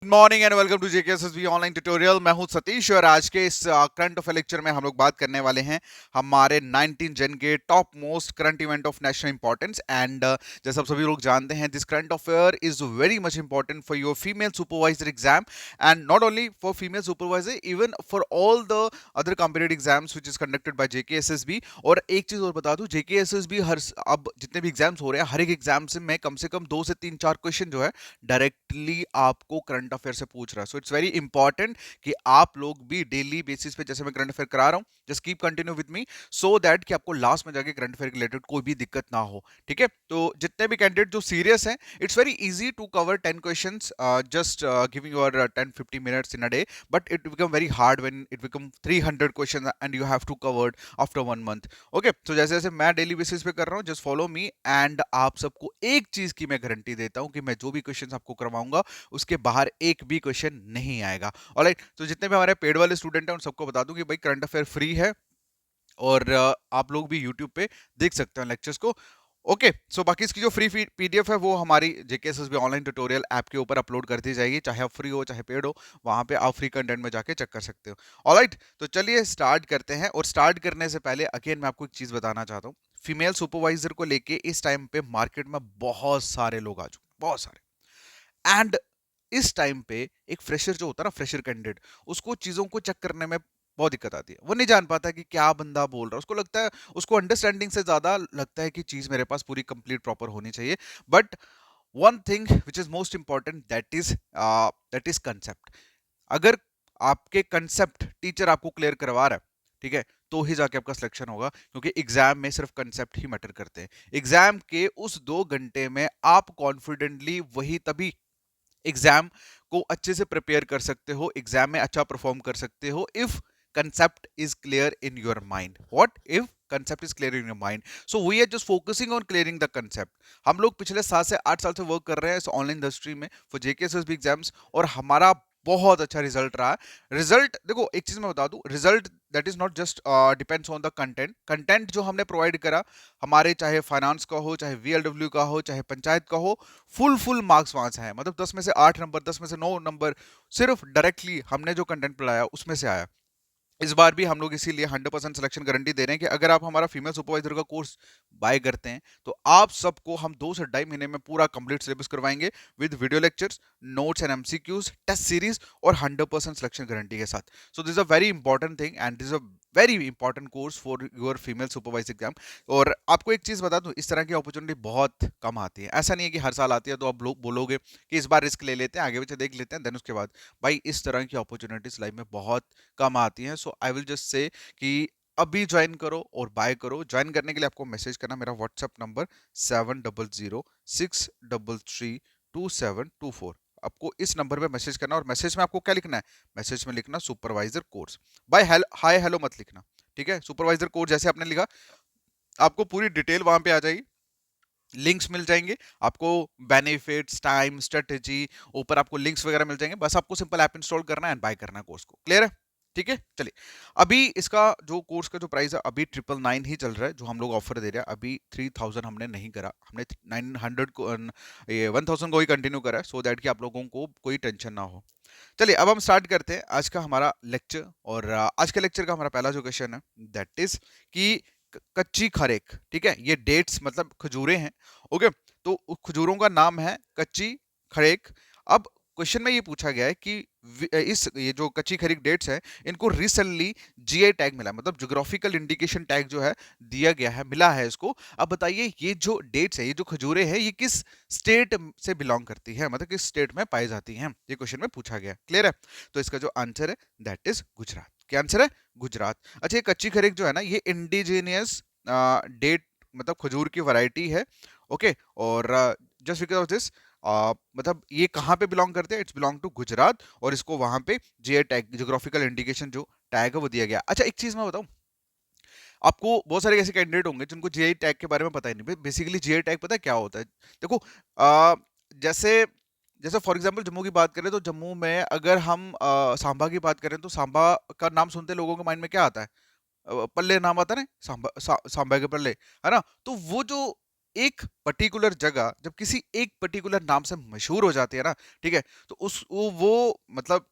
Good morning and welcome to JKSSB online tutorial. मैं हूं सतीश और आज के इस करंट अफेयर लेक्चर में हम लोग बात करने वाले हैं हमारे 19 जन के top most current event of national importance. And जैसा आप सभी लोग जानते हैं, this current affair is very much important for your female supervisor exam and not only for female supervisor, even for all the other competitive exams which is conducted by JKSSB. और एक चीज और बता दूं, जेकेएसएसबी हर अब जितने भी exams हो रहे हैं, हर एक एग्जाम से कम 2 से 3-4 क्वेश्चन जो है डायरेक्टली आपको करंट अफेयर से पूछ रहा है। सो इट्स वेरी इंपॉर्टेंट कि आप लोग भी डेली बेसिस पे, जैसे मैं करंट अफेयर करा रहा हूं, just keep continue with me so that कि आपको लास्ट में जाके करंट अफेयर रिलेटेड कोई भी दिक्कत ना हो। ठीक है, तो जितने भी कैंडिडेट जो सीरियस हैं, it's very easy to cover 10 questions, just giving your 10-15 minutes in a day, but it become very hard when it become 300 questions and you have to cover after 1 month. Okay, तो जैसे जैसे मैं daily basis पे कर रहा हूँ, just follow me and आप सबको एक चीज की मैं गारंटी देता हूं कि मैं जो भी क्वेश्चंस आपको करवाऊंगा उसके बाहर एक भी क्वेश्चन नहीं आएगा। ऑलराइट, तो जितने भी हमारे पेड वाले स्टूडेंट हैं उन सबको बता दूं कि भाई करंट अफेयर फ्री है और आप लोग भी यूट्यूब पे देख सकते हैं लेक्चर्स को। ओके, सो बाकी इसकी जो फ्री पीडीएफ है वो हमारी जेकेएसएसबी ऑनलाइन ट्यूटोरियल ऐप के ऊपर अपलोड कर दी जाएगी, चाहे आप फ्री हो चाहे पेड हो, वहां पे आप फ्री कंटेंट में जाके चेक कर सकते हो। ऑलराइट, तो चलिए स्टार्ट करते हैं। और स्टार्ट करने से पहले अगेन मैं आपको एक चीज बताना चाहता हूँ, फीमेल सुपरवाइजर को लेके इस टाइम पे मार्केट में बहुत सारे लोग आ चुके हैं, बहुत सारे। एंड इस टाइम पे एक फ्रेशर जो होता है ना, फ्रेशर कैंडिडेट, उसको चीजों को चेक करने में बहुत दिक्कत आती है। वो नहीं जान पाता कि क्या बंदा बोल रहा है, उसको लगता है, उसको अंडरस्टैंडिंग से ज्यादा लगता है कि चीज मेरे पास पूरी कंप्लीट प्रॉपर होनी चाहिए। But one thing which is most important, that is concept. अगर आपके कंसेप्ट टीचर आपको क्लियर करवा रहा है, ठीक है, तो ही जाके आपका सिलेक्शन होगा, क्योंकि एग्जाम में सिर्फ कंसेप्ट ही मैटर करते हैं। एग्जाम के उस 2 घंटे में आप कॉन्फिडेंटली वही तभी एग्जाम को अच्छे से प्रिपेयर कर सकते हो, एग्जाम में अच्छा परफॉर्म कर सकते हो, if concept is clear in your mind. What if concept is clear in your mind? So we are just focusing on clearing the concept. हम लोग पिछले 7 से 8 साल से वर्क कर रहे हैं इस ऑनलाइन इंडस्ट्री में फॉर जेकेएसएसबी एग्जाम्स, और हमारा बहुत अच्छा रिजल्ट रहा है। रिजल्ट देखो, एक चीज मैं बता दूं, result that is not just depends on the content जो हमने प्रोवाइड करा, हमारे चाहे फाइनेंस का हो, चाहे वीएलडब्ल्यू का हो, चाहे पंचायत का हो, फुल मार्क्स वहां से आए। मतलब 10 में से 8 नंबर, 10 में से 9 नंबर सिर्फ डायरेक्टली हमने जो कंटेंट पढ़ाया उसमें से आया। इस बार भी हम लोग इसीलिए 100% सिलेक्शन गारंटी दे रहे हैं कि अगर आप हमारा फीमेल सुपरवाइजर का कोर्स बाय करते हैं तो आप सबको हम 2 से 2.5 महीने में पूरा कंप्लीट सिलेबस करवाएंगे with video lectures, notes and MCQs, test series और 100% सिलेक्शन गारंटी के साथ। So this a very important thing and this a very important course for your female supervisor exam. और आपको एक चीज बता दूं, इस तरह की अपॉर्चुनिटी बहुत कम आती है। ऐसा नहीं है कि हर साल आती है तो आप लोग बोलोगे कि इस बार रिस्क ले लेते हैं, आगे पीछे देख लेते हैं, देन उसके बाद। भाई इस तरह की अपॉर्चुनिटीज लाइफ में बहुत कम आती हैं। सो आई विल जस्ट से कि अभी ज्वाइन करो और बाय करो। ज्वाइन करने के लिए आपको मैसेज करना, मेरा व्हाट्सएप नंबर 7006332724। आपको इस नंबर पे मैसेज करना, और मैसेज में आपको क्या लिखना है, मैसेज में लिखना supervisor course. Bye hi hello मत लिखना, ठीक है। सुपरवाइजर कोर्स जैसे आपने लिखा, आपको पूरी डिटेल वहां पे आ जाएगी, लिंक्स मिल जाएंगे आपको, बेनिफिट्स, टाइम, स्ट्रेटेजी, ऊपर आपको लिंक्स वगैरह मिल जाएंगे। बस आपको सिंपल ऐप इंस्टॉल करना है एंड बाय करना है कोर्स को। क्लियर है? ठीक है, चलिए। अभी इसका जो कोर्स का जो प्राइस है, अभी 999 ही चल रहा है जो हम लोग ऑफर दे रहे हैं। अभी 3000 हमने नहीं करा, हमने 900 को, ये 1000 को ही कंटिन्यू करा है, सो दैट कि आप लोगों को कोई टेंशन ना हो। चलिए अब हम स्टार्ट करते हैं आज का हमारा लेक्चर। और आज के लेक्चर का हमारा पहला जो क्वेश्चन है दैट इज कि कच्ची खरेक, ठीक है, ये डेट्स मतलब खजूरें हैं। ओके, तो खजूरों का नाम है कच्ची खरेक। अब क्वेश्चन में ये पूछा गया है कि ये जो कच्ची खरीक डेट्स है, इनको रिसेंटली जीआई टैग मिला, मतलब ज्योग्राफिकल इंडिकेशन टैग जो है दिया गया है, मिला है इसको। अब बताइए ये जो डेट्स है, ये जो खजूरें हैं, ये किस स्टेट से बिलोंग करती है, मतलब किस स्टेट में पाई जाती हैं, ये क्वेश्चन में पूछा गया। क्लियर है? तो इसका जो आंसर है दैट इज गुजरात। क्या आंसर है? गुजरात। अच्छा, ये कच्ची खरीक जो है ना, ये इंडिजीनियस डेट मतलब खजूर की वैरायटी है। ओके, और जस्ट बिकॉज ऑफ दिस, मतलब ये कहाँ पे बिलोंग करते हैं, इट्स बिलोंग टू गुजरात, और इसको वहां पे जीआई टैग, ज्योग्राफिकल इंडिकेशन जो टैग है वो दिया गया। अच्छा, एक चीज मैं बताऊं, आपको बहुत सारे ऐसे कैंडिडेट होंगे जिनको जीआई टैग के बारे में पता ही नहीं। बेसिकली जीआई टैग पता है क्या होता है? देखो, जैसे जैसे फॉर एग्जांपल जम्मू की बात करें तो जम्मू में अगर हम सांबा की बात करें तो सांबा का नाम सुनते लोगों के माइंड में क्या आता है? पल्ले नाम आता है ना, सांबा के पल्ले, है ना। तो वो जो एक पर्टिकुलर जगह जब किसी एक पर्टिकुलर नाम से मशहूर हो जाती है ना, ठीक है, तो उस वो मतलब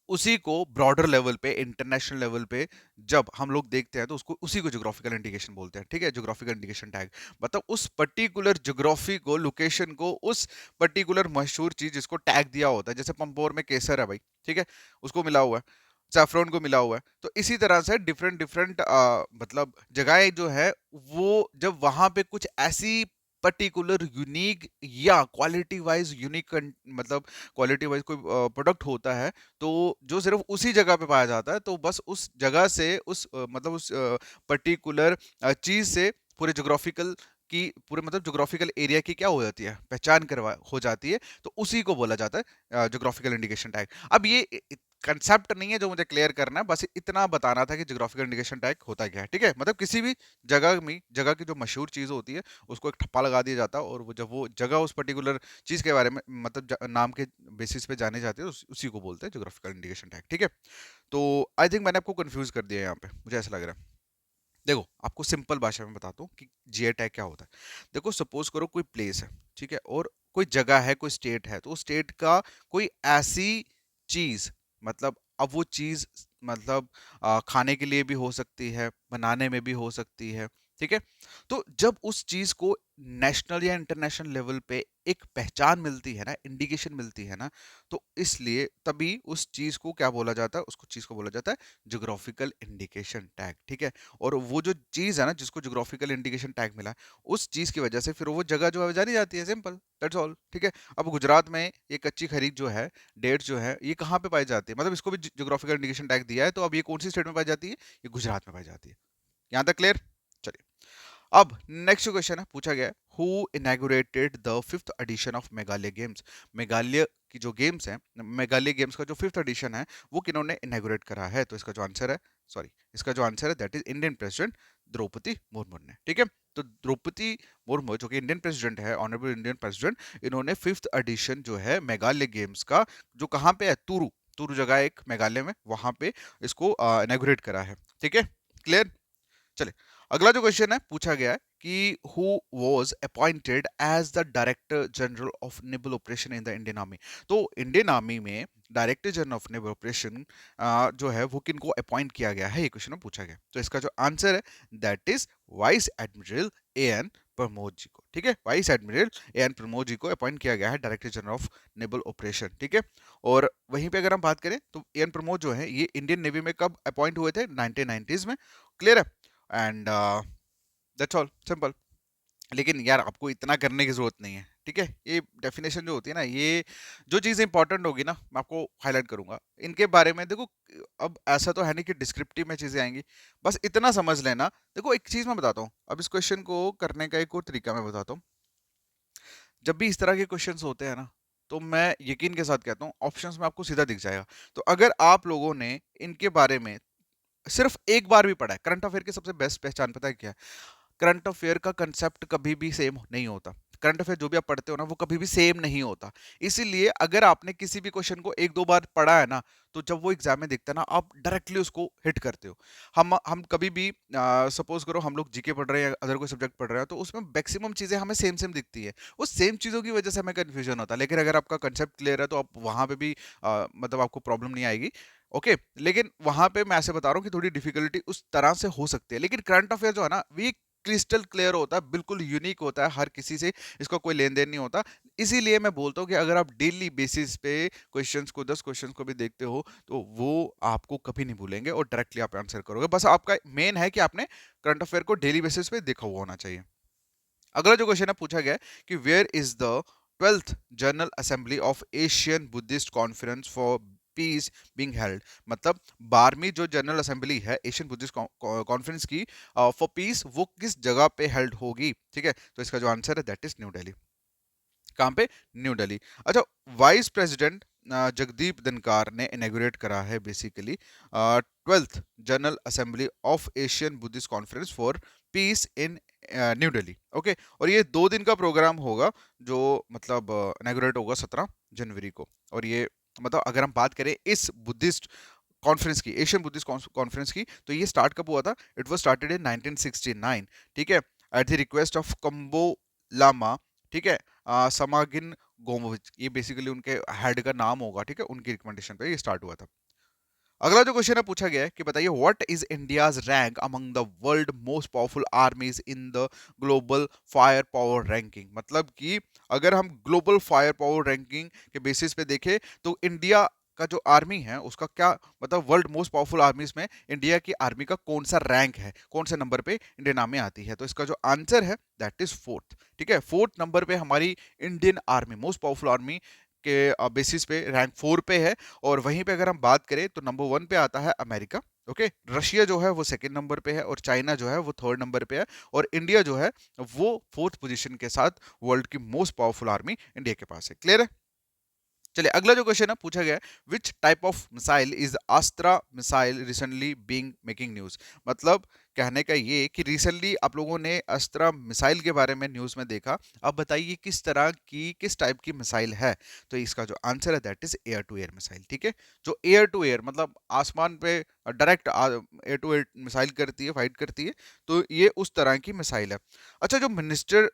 उसी को ब्रॉडर लेवल पे, इंटरनेशनल लेवल पे जब हम लोग देखते हैं तो उसको उसी को ज्योग्राफिकल इंडिकेशन बोलते हैं, ठीक है, ज्योग्राफिकल इंडिकेशन टैग। मतलब उस पर्टिकुलर ज्योग्राफी को, लोकेशन को, उस पर्टिकुलर मशहूर चीज जिसको टैग दिया होता है, जैसे पंपोर में केसर है भाई, ठीक है, उसको मिला हुआ है, सैफरन को मिला हुआ है, तो इसी तरह से डिफरेंट डिफरेंट मतलब जगहें जो है वो जब वहां पे कुछ ऐसी पर्टिकुलर यूनिक या क्वालिटी वाइज यूनिक मतलब क्वालिटी वाइज कोई प्रोडक्ट होता है, तो जो सिर्फ उसी जगह पे पाया जाता है, तो बस उस जगह से उस मतलब उस पर्टिकुलर चीज से पूरे जोग्राफिकल की पूरे मतलब जोग्राफिकल एरिया की क्या हो जाती है, पहचान करवा हो जाती है, तो उसी को बोला जाता है जोग्राफिकल इंडिकेशन टैग। अब ये कंसेप्ट नहीं है जो मुझे क्लियर करना है, बस इतना बताना था कि जोग्राफिकल इंडिकेशन टैग होता क्या है, ठीक है, मतलब किसी भी जगह में, जगह की जो मशहूर चीज होती है उसको एक ठप्पा लगा दिया जाता है, और वो जब वो जगह उस पर्टिकुलर चीज के बारे में मतलब नाम के बेसिस पे जाने जाते हैं, उसी को बोलते हैं ज्योग्राफिकल इंडिकेशन टैग, ठीक है। तो आई थिंक मैंने आपको कंफ्यूज कर दिया है यहाँ पे, मुझे ऐसा लग रहा है। देखो आपको सिंपल भाषा में बताता हूँ कि जीआई टैग क्या होता है। देखो सपोज करो कोई प्लेस है, ठीक है, और कोई जगह है, कोई स्टेट है, तो उस स्टेट का कोई ऐसी चीज, मतलब अब वो चीज मतलब खाने के लिए भी हो सकती है, बनाने में भी हो सकती है, ठीक है। तो जब उस चीज को नेशनल या इंटरनेशनल लेवल पे एक पहचान मिलती है ना, इंडिकेशन मिलती है ना, तो इसलिए तभी उस चीज को क्या बोला जाता है, उसको चीज को बोला जाता है ज्योग्राफिकल इंडिकेशन टैग, ठीक है। और वो जो चीज है ना जिसको ज्योग्राफिकल इंडिकेशन टैग मिला है, उस चीज की वजह से फिर वो जगह जो है जानी जाती है, सिंपल, दैट्स ऑल, ठीक है। अब गुजरात में ये कच्ची खरीद जो है, डेट जो है, ये कहाँ पे पाई जाती है, मतलब इसको भी ज्योग्राफिकल इंडिकेशन टैग दिया है, तो अब ये कौन सी स्टेट में पाई जाती है, ये गुजरात में पाई जाती है। यहाँ तक क्लियर? चलिए, अब नेक्स्ट क्वेश्चन है, पूछा गया है who inaugurated the fifth edition of Meghalaya games. Meghalaya की जो गेम्स हैं, मेघालय गेम्स का जो फिफ्थ एडिशन है, वो किन्होंने इनैगोरेट करा है, तो इसका जो आंसर है, सॉरी, इसका जो आंसर है that is Indian president Droupadi Murmu ने, ठीक है। तो द्रौपदी मुर्मू जो कि इंडियन प्रेसिडेंट है, ऑनरेबल इंडियन प्रेसिडेंट, इन्होंने फिफ्थ एडिशन जो है मेघालय गेम्स का, जो कहाँ पे है, तुरु, तुरु जगह है एक मेघालय में, वहां पे इसको इनैगोरेट करा है, ठीक है, क्लियर। चले, अगला जो क्वेश्चन है पूछा गया है कि who was appointed as the director general of naval operation in the Indian army. तो इंडियन आर्मी में director general of naval operation जो है वो किनको अपॉइंट किया गया है, ये क्वेश्चन में पूछा गया। तो इसका जो आंसर है that is vice admiral A N Pramod ji को, ठीक है, vice admiral A N Pramod ji को अपॉइंट किया गया है director general of naval operation, ठीक है। और वहीं पे अगर हम बात करें तो ए एन प्रमोद जो है ये इंडियन नेवी में कब अपॉइंट हुए थे, 1990s में, क्लियर है। And that's all, simple. लेकिन यार आपको इतना करने की जरूरत नहीं है, ठीक है, ये डेफिनेशन जो होती है ना, ये जो चीज़ इंपॉर्टेंट होगी ना मैं आपको हाईलाइट करूंगा इनके बारे में। देखो अब ऐसा तो है नहीं कि डिस्क्रिप्टिव में चीज़ें आएंगी, बस इतना समझ लेना। देखो एक चीज़ मैं बताता हूँ, अब इस क्वेश्चन को करने का एक और तरीका मैं बताता हूँ। जब भी इस तरह के क्वेश्चंस होते हैं ना, तो मैं यकीन के साथ कहता हूँ ऑप्शंस में आपको सीधा दिख जाएगा। तो अगर आप लोगों ने इनके बारे में सिर्फ एक बार भी पढ़ा है, करंट अफेयर की सबसे बेस्ट पहचान पता है क्या है? करंट अफेयर का कंसेप्ट कभी भी सेम नहीं होता। करंट अफेयर जो भी आप पढ़ते हो ना वो कभी भी सेम नहीं होता। इसीलिए अगर आपने किसी भी क्वेश्चन को एक दो बार पढ़ा है ना, तो जब वो एग्जाम में दिखता है ना, आप डायरेक्टली उसको हिट करते हो। हम कभी भी सपोज करो हम लोग जीके पढ़ रहे हैं या अदर कोई सब्जेक्ट पढ़ रहे हैं, तो उसमें मैक्सिमम चीजें हमें सेम सेम दिखती है, उस सेम चीजों की वजह से हमें कंफ्यूजन होता है। लेकिन अगर आपका कंसेप्ट क्लियर है तो आप वहां पे भी मतलब आपको प्रॉब्लम नहीं आएगी। ओके, लेकिन वहां पे मैं ऐसे बता रहा हूँ कि थोड़ी डिफिकल्टी उस तरह से हो सकती है। लेकिन करंट अफेयर जो है ना, वी क्रिस्टल क्लियर होता है, बिल्कुल यूनिक होता है, हर किसी से इसका कोई लेन देन नहीं होता। इसीलिए मैं बोलता हूँ कि अगर आप डेली बेसिस पे क्वेश्चंस को, 10 क्वेश्चंस को भी देखते हो, तो वो आपको कभी नहीं भूलेंगे और डायरेक्टली आप आंसर करोगे। बस आपका मेन है कि आपने करंट अफेयर को डेली बेसिस पे देखा हुआ होना चाहिए। अगला जो क्वेश्चन है पूछा गया है कि where is the 12th general assembly of Asian Buddhist conference for peace being held. मतलब 12वीं जो जनरल असेंबली है एशियन बुद्धिस्ट कॉन्फ्रेंस की फॉर पीस, वो किस जगह पे हेल्ड होगी, ठीक है। तो इसका जो आंसर है दैट इज न्यू दिल्ली। कहाँ पे? न्यू दिल्ली। अच्छा, वाइस प्रेसिडेंट जगदीप धनकार ने इनॉग्रेट करा है basically 12th general assembly of Asian Buddhist conference for piece in new Delhi. Okay, और ये 2 दिन का प्रोग्राम होगा, जो मतलब इनॉग्रेट होगा 17 जनवरी को। और ये मतलब अगर हम बात करें इस बुद्धिस्ट कॉन्फ्रेंस की, एशियन बुद्धिस्ट कॉन्फ्रेंस की, तो ये स्टार्ट कब हुआ था? इट वाज स्टार्टेड इन 1969, ठीक है। एट द रिक्वेस्ट ऑफ कंबो लामा, ठीक है, समागिन गोमोविच, ये बेसिकली उनके हेड का नाम होगा, ठीक है, उनकी रिकमेंडेशन पे ये स्टार्ट हुआ था। अगला जो क्वेश्चन है पूछा गया है कि बताइए what is India's rank among the world most powerful आर्मीज in the global fire power ranking. मतलब कि अगर हम ग्लोबल फायर पावर रैंकिंग के बेसिस पे देखें तो इंडिया का जो आर्मी है उसका क्या, मतलब वर्ल्ड मोस्ट पावरफुल आर्मीज में इंडिया की आर्मी का कौन सा रैंक है, कौन से नंबर पे इंडियन आर्मी आती है। तो इसका जो आंसर है दैट इज फोर्थ, ठीक है, फोर्थ नंबर पे हमारी Indian army, most powerful army के बेसिस पे रैंक 4 पे है। और वहीं पे अगर हम बात करें तो नंबर 1 पे आता है अमेरिका, ओके, रशिया जो है वो सेकंड नंबर पे है, और चाइना जो है वो थर्ड नंबर पे है, और इंडिया जो है वो फोर्थ पोजीशन के साथ वर्ल्ड की मोस्ट पावरफुल आर्मी इंडिया के पास है। क्लियर है? चलिए अगला जो क्वेश्चन है पूछा गया है which type of missile is अस्त्रा missile recently being making news. मतलब कहने का ये कि रिसेंटली आप लोगों ने अस्त्रा मिसाइल के बारे में न्यूज में देखा, अब बताइए किस तरह की, किस टाइप की मिसाइल है। तो इसका जो आंसर है that is air to air missile, ठीक है, जो एयर टू एयर मतलब आसमान पे direct air to air missile करती है, फाइट करती है, तो ये उस तरह की मिसाइल है। अच्छा, जो minister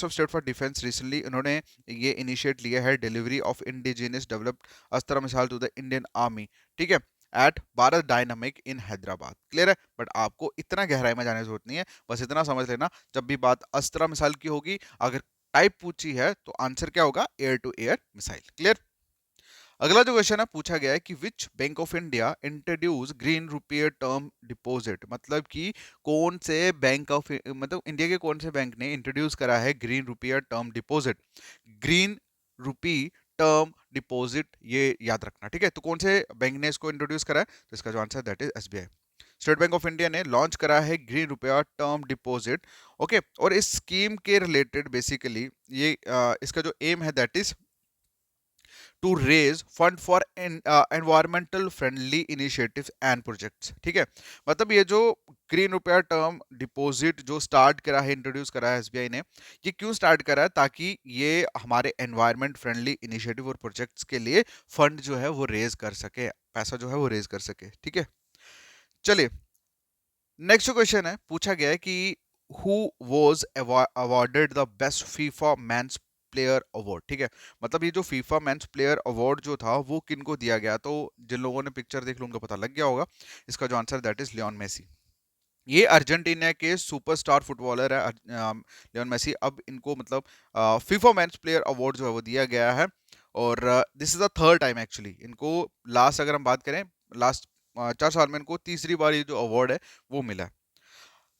of state for defence recently उन्होंने ये इनिशिएट लिया है delivery of indigenous developed Astra missile to the Indian army, ठीक है, at Bharat dynamic in Hyderabad. Clear है? बट आपको इतना गहराई में जाने की जरूरत नहीं है, बस इतना समझ लेना जब भी बात अस्त्र मिसाइल की होगी, अगर टाइप पूछी है तो आंसर क्या होगा, air to air missile. Clear? अगला जो क्वेश्चन है पूछा गया है कि which bank of India introduce green रुपये टर्म डिपॉजिट। मतलब कि कौन से बैंक ऑफ, मतलब इंडिया के कौन से बैंक ने इंट्रोड्यूस करा है ग्रीन रुपया term deposit. Green rupee term deposit, ये याद रखना, ठीक है। तो कौन से बैंक ने इसको इंट्रोड्यूस करा है, तो इसका जो answer that is SBI. State bank of India ने लॉन्च करा है ग्रीन रुपया टर्म डिपॉजिट, ओके। और इस स्कीम के रिलेटेड बेसिकली ये इसका जो एम है that is to raise fund for environmental friendly initiatives and projects, ठीक है। मतलब ये जो ग्रीन रुपया टर्म डिपॉजिट जो स्टार्ट करा है, इंट्रोड्यूस करा है एसबीआई ने, ये क्यों स्टार्ट करा है, ताकि ये हमारे एनवायरमेंट फ्रेंडली इनिशिएटिव और प्रोजेक्ट्स के लिए फंड जो है वो रेज कर सके, पैसा जो है वो रेज कर सके, ठीक है। चलिए नेक्स्ट क्वेश्चन है पूछा गया है कि who was awarded the best FIFA men's player award, ठीक है। मतलब ये जो फीफा मेंस प्लेयर अवार्ड जो था वो किनको दिया गया, तो जिन लोगों ने पिक्चर देख लो उनको पता लग गया होगा। इसका जो answer that is Lionel Messi. ये अर्जेंटीना के सुपरस्टार फुटबॉलर है लियोन मेसी। अब इनको मतलब फीफा मेंस प्लेयर अवार्ड जो है वो दिया गया है, और this is the third time actually इनको, लास्ट अगर हम बात करें लास्ट 4 साल में इनको तीसरी बार ये जो अवार्ड है वो मिला है।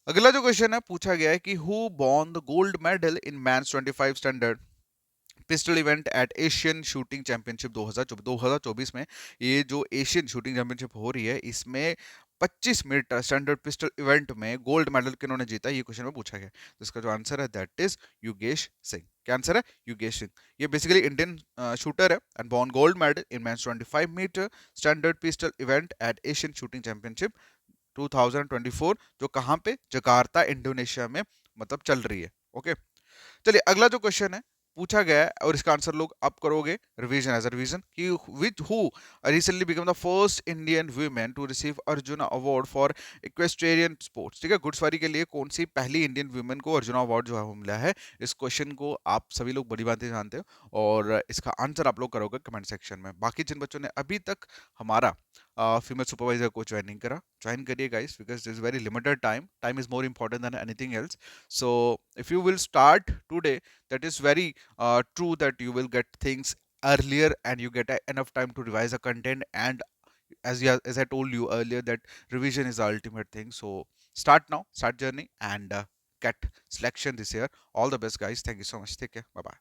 अगला जो क्वेश्चन है पूछा गया है कि who won the gold medal in men's 25 standard pistol event at Asian shooting championship 2024 में। ये जो एशियन शूटिंग चैंपियनशिप हो रही है इसमें 25 मीटर स्टैंडर्ड पिस्टल इवेंट में गोल्ड मेडल किन्होंने जीता, ये क्वेश्चन में पूछा गया। तो इसका जो आंसर है दैट इज योगेश सिंह। क्या आंसर है? योगेश सिंह। ये बेसिकली इंडियन शूटर है and won gold medal in men's 25 metre standard pistol event at Asian shooting championship 2024, जो कहाँ पे, जकार्ता इंडोनेशिया में मतलब चल रही है, ओके। चलिए अगला जो क्वेश्चन है पूछा गया है और इसका आंसर लोग आप करोगे रिवीजन एज अ रिवीजन कि which who recently become the first Indian women to receive Arjuna award for equestrian sports, ठीक है, घुड़सवारी के लिए कौन सी पहली इंडियन वुमेन को अर्जुन अवार्ड जो है वो मिला है। इस क्वेश्चन को आप सभी लोग बड़ी बातें जानते हो और इसका आंसर आप लोग करोगे कमेंट सेक्शन में। बाकी जिन बच्चों ने अभी तक हमारा फीमेल सुपरवाइजर को ज्वाइन नहीं करा, ज्वाइन करिए guys, because this is very limited time, time is more important than anything else. So if you will start today, that is very true that you will get things earlier and you get enough time to revise the content, and as I told you earlier that revision is the ultimate thing. So start now, start journey, and get selection this year. All the best guys, thank you so much, take care, bye bye.